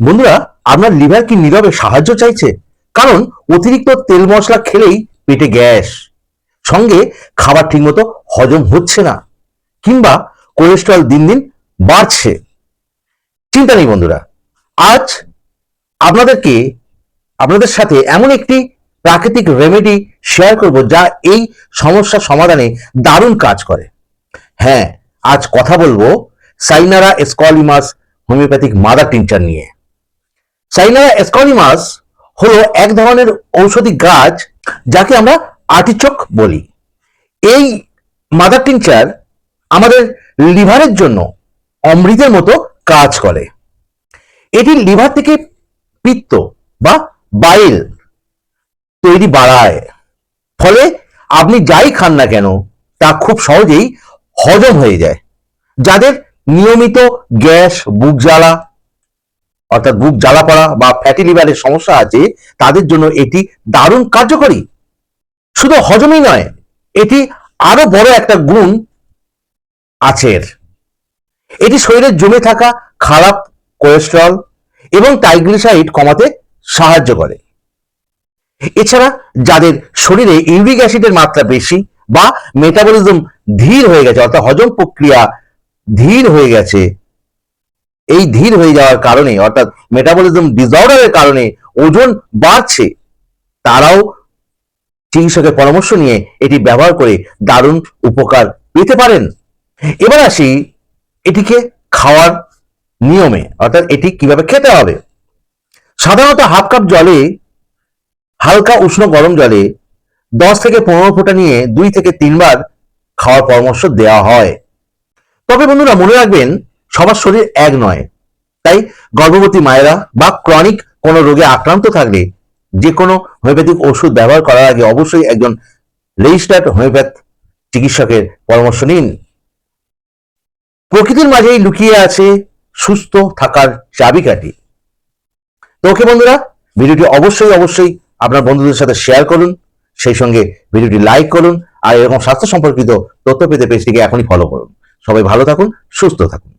বন্ধুরা, আপনার লিভার কি নীরবে সাহায্য চাইছে? কারণ অতিরিক্ত তেল মশলা খেলেই পেটে গ্যাস, সঙ্গে খাবার ঠিকমতো হজম হচ্ছে না, কিংবা কোলেস্টেরল দিন দিন বাড়ছে। চিন্তা নেই বন্ধুরা, আজ আপনাদেরকে আপনাদের সাথে এমন একটি প্রাকৃতিক রেমেডি শেয়ার করব যা এই সমস্যা সমাধানে দারুণ কাজ করে। হ্যাঁ, আজ কথা বলবো সাইনারা এসকলিমাস হোমিওপ্যাথিক মাদার টিংচার নিয়ে। সাইনারা এসকলিমাস হলো এক ধরনের ঔষধি গাছ যাকে আমরা আর্টিচক বলি। এই মাদার টিংচার আমাদের লিভারের জন্য অমৃতের মতো কাজ করে। এটি লিভার থেকে পিত্ত বা বাইল তৈরি বাড়ায়, ফলে আপনি যাই খান না কেন তা খুব সহজেই হজম হয়ে যায়। যাদের নিয়মিত গ্যাস, বুক জ্বালা অর্থাৎ বুক জ্বালা পড়া বা ফ্যাটি লিভারের সমস্যা আছে, তাদের জন্য এটি দারুণ কার্যকরী। শুধু হজমই নয়, এটি আরো বড় একটা গুণ আছে। এটি শরীরে জমে থাকা খারাপ কোলেস্টেরল এবং ট্রাইগ্লিসারাইড কমাতে সাহায্য করে। এছাড়া যাদের শরীরে ইউরিক অ্যাসিডের মাত্রা বেশি বা মেটাবলিজম ধীর হয়ে গেছে, অর্থাৎ হজম প্রক্রিয়া ধীর হয়ে গেছে, এই ধীর হয়ে যাওয়ার কারণে অর্থাৎ মেটাবলিজম ডিসঅর্ডারের কারণে ওজন বাড়ছে, তারাও চিকিৎসকের পরামর্শ নিয়ে এটি ব্যবহার করে দারুণ উপকার পেতে পারেন। এবার আসি এটিকে খাওয়ার নিয়মে, অর্থাৎ এটি কিভাবে খেতে হবে। সাধারণত হাফ কাপ জলে, হালকা উষ্ণ গরম জলে 10 থেকে 15 ফোঁটা নিয়ে 2 থেকে 3 বার খাওয়ার পরামর্শ দেওয়া হয়। তবে বন্ধুরা, মনে রাখবেন সবার শরীর এক নয়, তাই গর্ভবতী মায়েরা বা ক্রনিক কোনো রোগে আক্রান্ত থাকলে যে কোনো হোমিওপ্যাথিক ওষুধ ব্যবহার করার আগে অবশ্যই একজন রেজিস্টার্ড হোমিওপ্যাথ চিকিৎসকের পরামর্শ নিন। প্রকৃতির মাঝেই লুকিয়ে আছে সুস্থ থাকার চাবিকাঠি। তো ওকে বন্ধুরা, ভিডিওটি অবশ্যই আপনার বন্ধুদের সাথে শেয়ার করুন, সেই সঙ্গে ভিডিওটি লাইক করুন, আর এরকম স্বাস্থ্য সম্পর্কিত তথ্য পেতে পেজটিকে এখনই ফলো করুন। সবাই ভালো থাকুন, সুস্থ থাকুন।